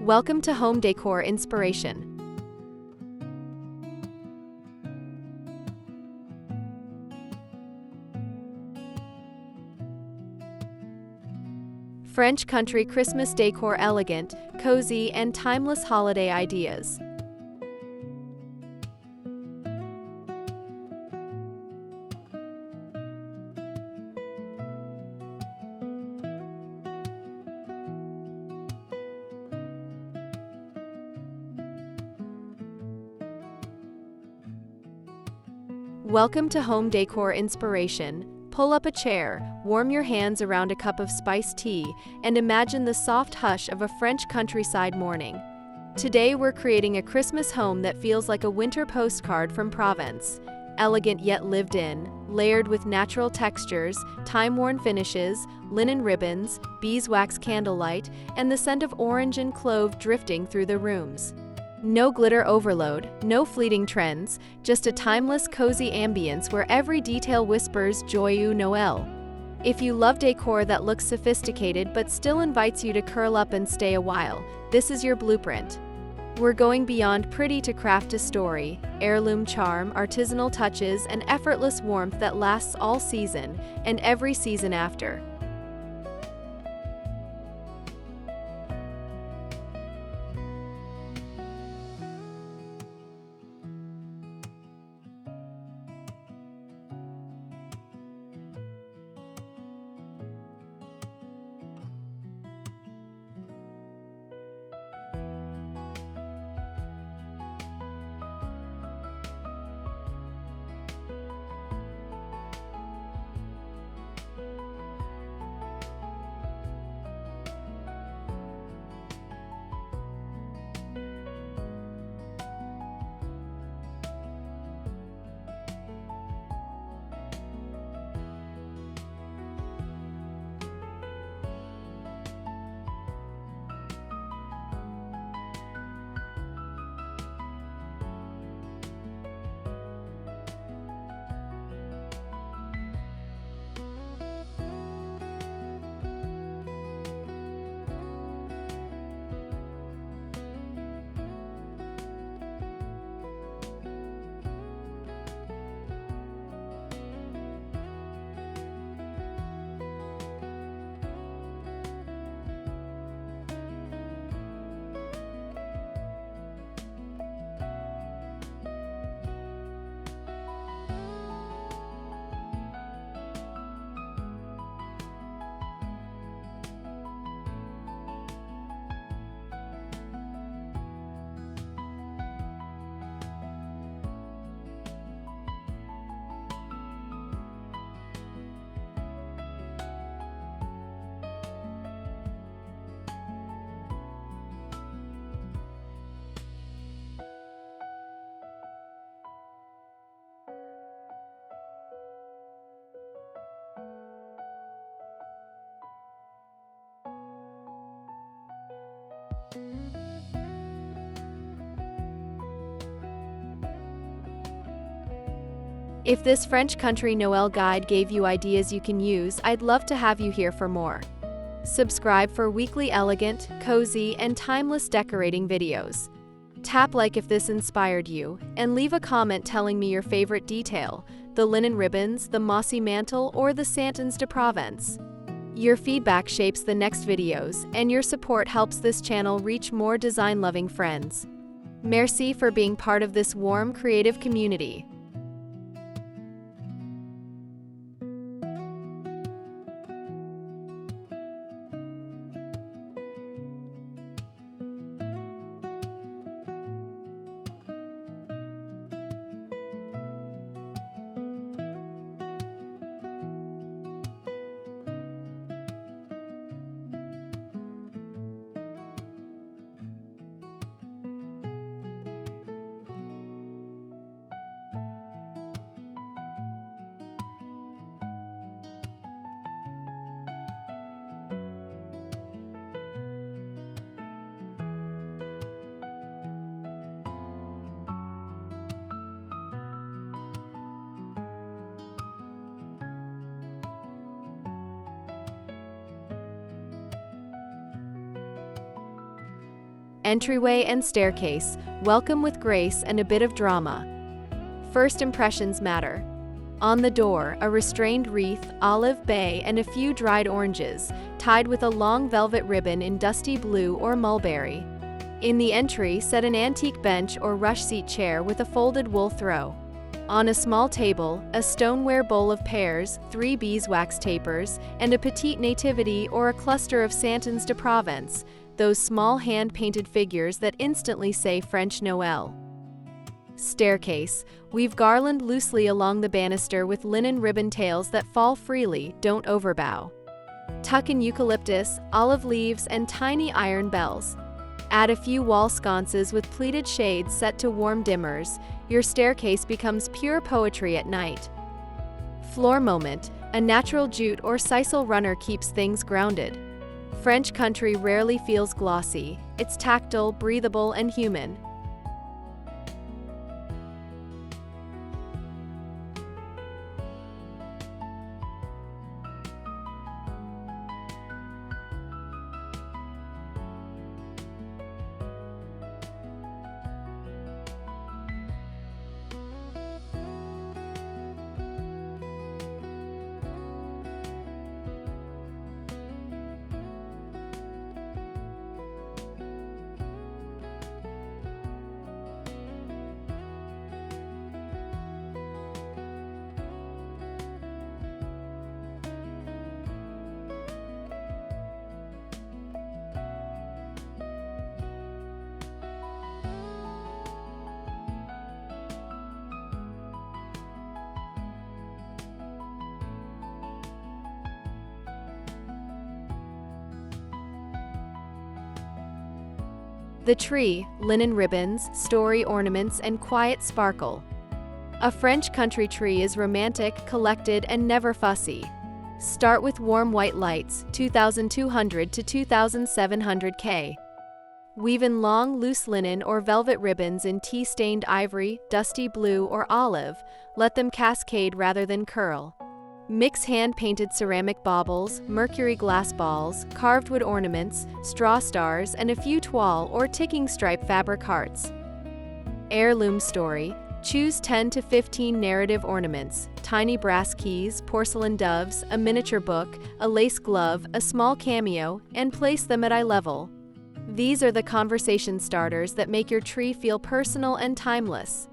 Welcome to Home Decor Inspiration. French country Christmas decor, elegant, cozy, and timeless holiday ideas. Welcome to Home Decor Inspiration. Pull up a chair, warm your hands around a cup of spiced tea, and imagine the soft hush of a French countryside morning. Today we're creating a Christmas home that feels like a winter postcard from Provence. Elegant yet lived in, layered with natural textures, time-worn finishes, linen ribbons, beeswax candlelight, and the scent of orange and clove drifting through the rooms. No glitter overload, no fleeting trends, just a timeless, cozy ambience where every detail whispers Joyeux Noël. If you love decor that looks sophisticated but still invites you to curl up and stay a while, this is your blueprint. We're going beyond pretty to craft a story, heirloom charm, artisanal touches, and effortless warmth that lasts all season and every season after. If this French country Noel guide gave you ideas you can use, I'd love to have you here for more. Subscribe for weekly elegant, cozy, and timeless decorating videos. Tap like if this inspired you, and leave a comment telling me your favorite detail, the linen ribbons, the mossy mantle, or the Santons de Provence. Your feedback shapes the next videos, and your support helps this channel reach more design-loving friends. Merci for being part of this warm, creative community. Entryway and staircase, welcome with grace and a bit of drama. First impressions matter. On the door, a restrained wreath, olive bay, and a few dried oranges, tied with a long velvet ribbon in dusty blue or mulberry. In the entry, set an antique bench or rush seat chair with a folded wool throw. On a small table, a stoneware bowl of pears, 3 beeswax tapers, and a petite nativity or a cluster of Santons de Provence, those small hand-painted figures that instantly say French Noel. Staircase, weave garland loosely along the banister with linen ribbon tails that fall freely, don't overbow. Tuck in eucalyptus, olive leaves, and tiny iron bells. Add a few wall sconces with pleated shades set to warm dimmers. Your staircase becomes pure poetry at night. Floor moment, a natural jute or sisal runner keeps things grounded. French country rarely feels glossy. It's tactile, breathable, and human. The tree, linen ribbons, story ornaments, and quiet sparkle. A French country tree is romantic, collected, and never fussy. Start with warm white lights, 2,200 to 2,700 K. Weave in long, loose linen or velvet ribbons in tea-stained ivory, dusty blue, or olive. Let them cascade rather than curl. Mix hand-painted ceramic baubles, mercury glass balls, carved wood ornaments, straw stars, and a few toile or ticking stripe fabric hearts. Heirloom story. Choose 10 to 15 narrative ornaments, tiny brass keys, porcelain doves, a miniature book, a lace glove, a small cameo, and place them at eye level. These are the conversation starters that make your tree feel personal and timeless.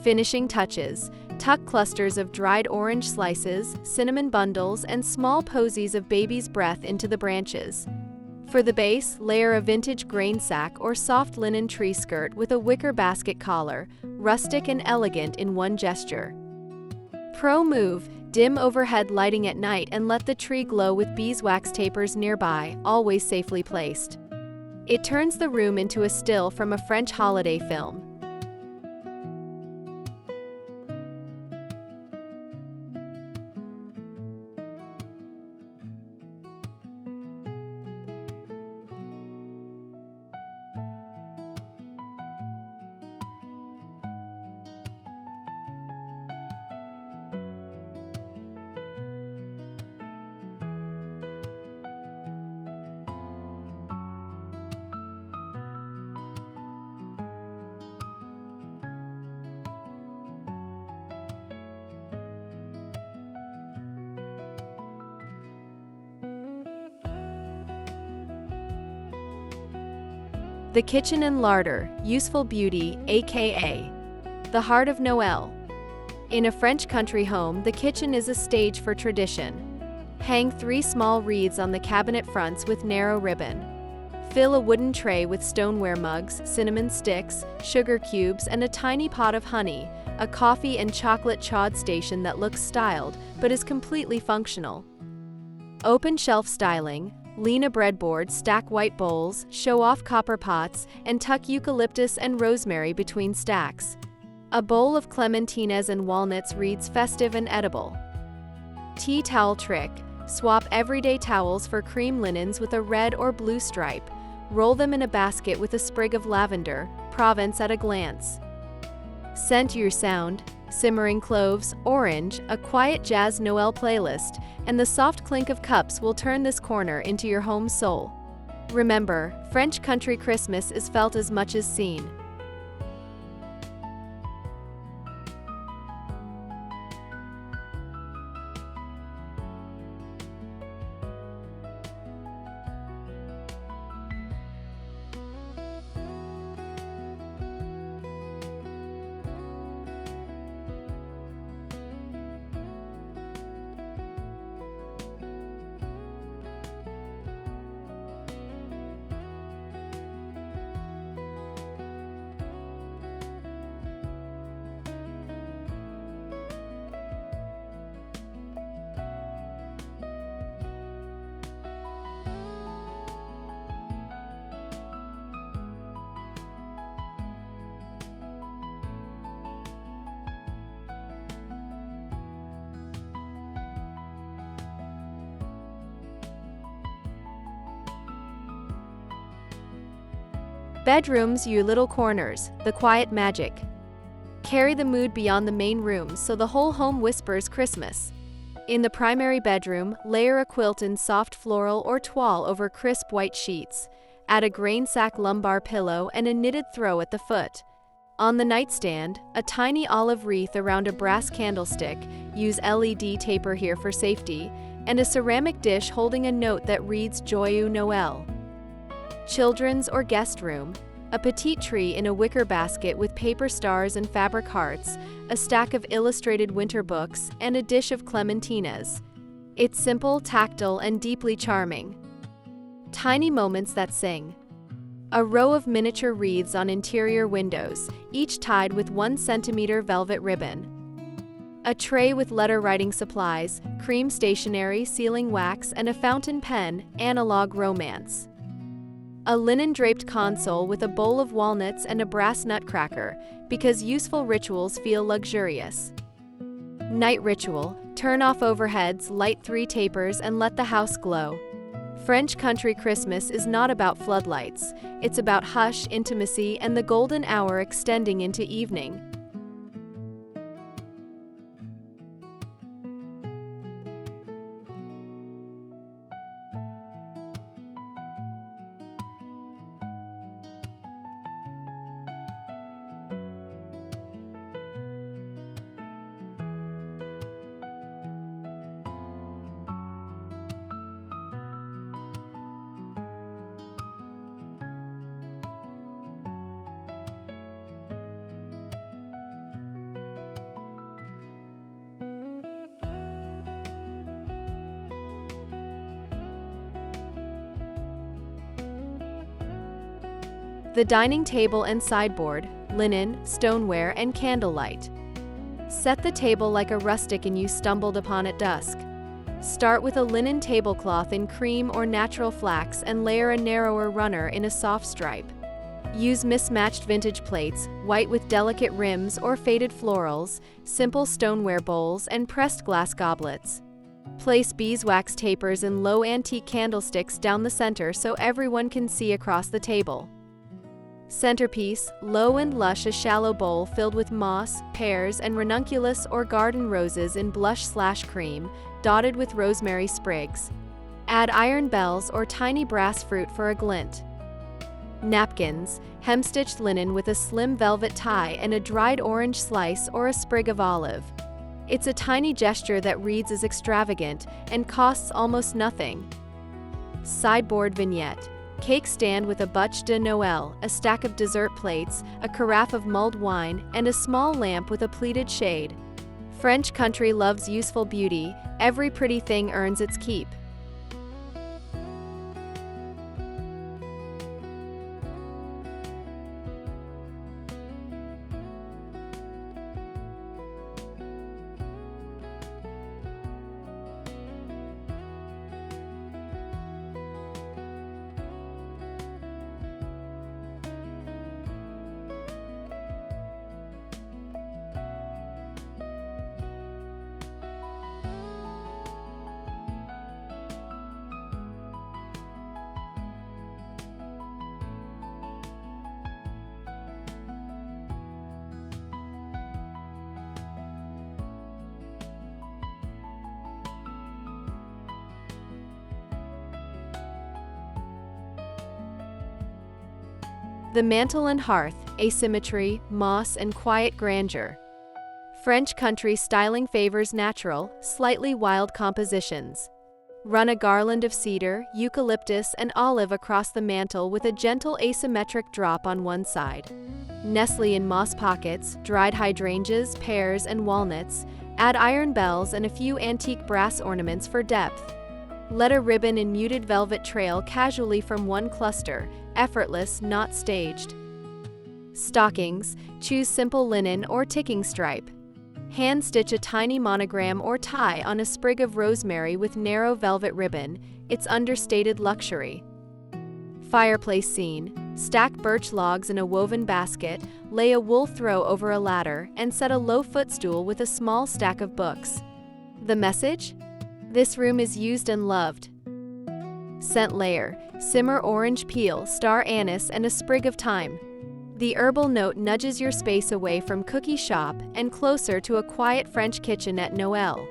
Finishing touches. Tuck clusters of dried orange slices, cinnamon bundles, and small posies of baby's breath into the branches. For the base, layer a vintage grain sack or soft linen tree skirt with a wicker basket collar, rustic and elegant in one gesture. Pro move, dim overhead lighting at night and let the tree glow with beeswax tapers nearby, always safely placed. It turns the room into a still from a French holiday film. The kitchen and larder, useful beauty, aka the heart of Noel. In a French country home, the kitchen is a stage for tradition. Hang 3 small wreaths on the cabinet fronts with narrow ribbon. Fill a wooden tray with stoneware mugs, cinnamon sticks, sugar cubes, and a tiny pot of honey, a coffee and chocolate chod station that looks styled but is completely functional. Open shelf styling. Lean a breadboard, stack white bowls, show off copper pots, and tuck eucalyptus and rosemary between stacks. A bowl of clementines and walnuts reads festive and edible. Tea towel trick. Swap everyday towels for cream linens with a red or blue stripe. Roll them in a basket with a sprig of lavender, Provence at a glance. Scent your sound. Simmering cloves, orange, a quiet jazz Noel playlist, and the soft clink of cups will turn this corner into your home's soul. Remember, French country Christmas is felt as much as seen. Bedrooms, you little corners, the quiet magic. Carry the mood beyond the main rooms so the whole home whispers Christmas. In the primary bedroom, layer a quilt in soft floral or toile over crisp white sheets. Add a grain sack lumbar pillow and a knitted throw at the foot. On the nightstand, a tiny olive wreath around a brass candlestick, use LED taper here for safety, and a ceramic dish holding a note that reads Joyeux Noël. Children's or guest room, a petite tree in a wicker basket with paper stars and fabric hearts, a stack of illustrated winter books, and a dish of clementines. It's simple, tactile, and deeply charming. Tiny moments that sing. A row of miniature wreaths on interior windows, each tied with 1 centimeter velvet ribbon. A tray with letter writing supplies, cream stationery, sealing wax, and a fountain pen, analog romance. A linen-draped console with a bowl of walnuts and a brass nutcracker, because useful rituals feel luxurious. Night ritual, turn off overheads, light 3 tapers, and let the house glow. French country Christmas is not about floodlights, it's about hush, intimacy, and the golden hour extending into evening. The dining table and sideboard, linen, stoneware, and candlelight. Set the table like a rustic and you stumbled upon at dusk. Start with a linen tablecloth in cream or natural flax and layer a narrower runner in a soft stripe. Use mismatched vintage plates, white with delicate rims or faded florals, simple stoneware bowls, and pressed glass goblets. Place beeswax tapers and low antique candlesticks down the center so everyone can see across the table. Centerpiece, low and lush, a shallow bowl filled with moss, pears, and ranunculus or garden roses in blush/cream, dotted with rosemary sprigs. Add iron bells or tiny brass fruit for a glint. Napkins, hem-stitched linen with a slim velvet tie and a dried orange slice or a sprig of olive. It's a tiny gesture that reads as extravagant and costs almost nothing. Sideboard vignette. Cake stand with a bûche de Noël, a stack of dessert plates, a carafe of mulled wine, and a small lamp with a pleated shade. French country loves useful beauty, every pretty thing earns its keep. The mantle and hearth, asymmetry, moss, and quiet grandeur. French country styling favors natural, slightly wild compositions. Run a garland of cedar, eucalyptus, and olive across the mantle with a gentle asymmetric drop on one side. Nestle in moss pockets, dried hydrangeas, pears, and walnuts. Add iron bells and a few antique brass ornaments for depth. Let a ribbon in muted velvet trail casually from one cluster, effortless, not staged. Stockings, choose simple linen or ticking stripe. Hand stitch a tiny monogram or tie on a sprig of rosemary with narrow velvet ribbon, it's understated luxury. Fireplace scene, stack birch logs in a woven basket, lay a wool throw over a ladder, and set a low footstool with a small stack of books. The message? This room is used and loved. Scent layer, simmer orange peel, star anise, and a sprig of thyme. The herbal note nudges your space away from cookie shop and closer to a quiet French kitchen at Noël.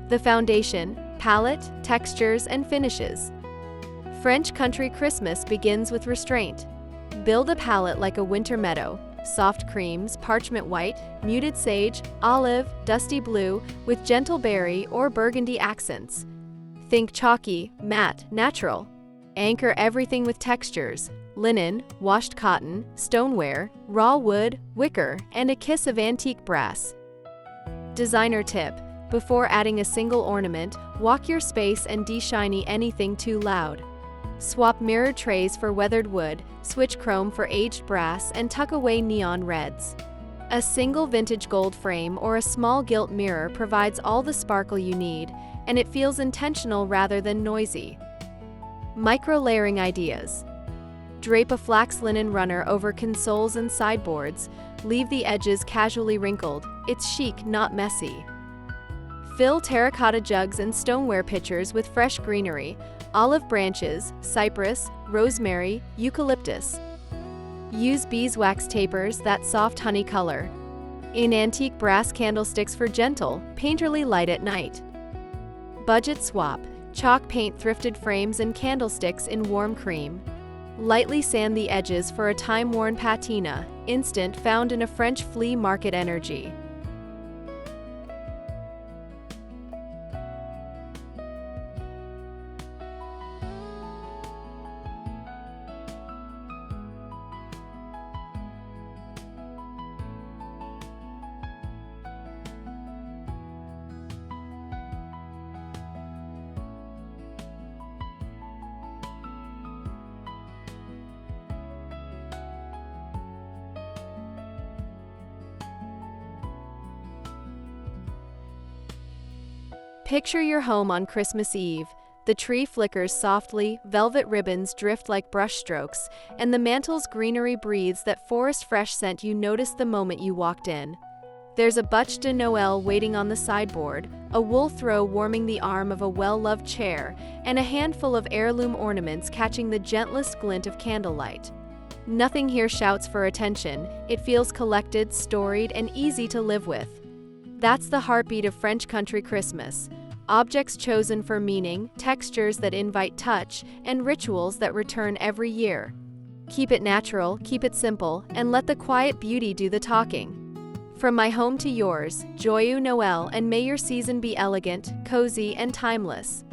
The foundation, palette, textures, and finishes. French country Christmas begins with restraint. Build a palette like a winter meadow, soft creams, parchment white, muted sage, olive, dusty blue, with gentle berry or burgundy accents. Think chalky, matte, natural. Anchor everything with textures: linen, washed cotton, stoneware, raw wood, wicker, and a kiss of antique brass. Designer tip: before adding a single ornament, walk your space and de-shiny anything too loud. Swap mirrored trays for weathered wood, switch chrome for aged brass, and tuck away neon reds. A single vintage gold frame or a small gilt mirror provides all the sparkle you need, and it feels intentional rather than noisy. Micro-layering ideas. Drape a flax linen runner over consoles and sideboards. Leave the edges casually wrinkled. It's chic, not messy. Fill terracotta jugs and stoneware pitchers with fresh greenery, olive branches, cypress, rosemary, eucalyptus. Use beeswax tapers, that soft honey color. In antique brass candlesticks for gentle, painterly light at night. Budget swap: chalk paint thrifted frames and candlesticks in warm cream. Lightly sand the edges for a time-worn patina, instant, found in a French flea market energy. Picture your home on Christmas Eve. The tree flickers softly, velvet ribbons drift like brushstrokes, and the mantle's greenery breathes that forest-fresh scent you noticed the moment you walked in. There's a bûche de Noël waiting on the sideboard, a wool throw warming the arm of a well-loved chair, and a handful of heirloom ornaments catching the gentlest glint of candlelight. Nothing here shouts for attention. It feels collected, storied, and easy to live with. That's the heartbeat of French country Christmas. Objects chosen for meaning, textures that invite touch, and rituals that return every year. Keep it natural, keep it simple, and let the quiet beauty do the talking. From my home to yours, Joyeux Noël, and may your season be elegant, cozy, and timeless.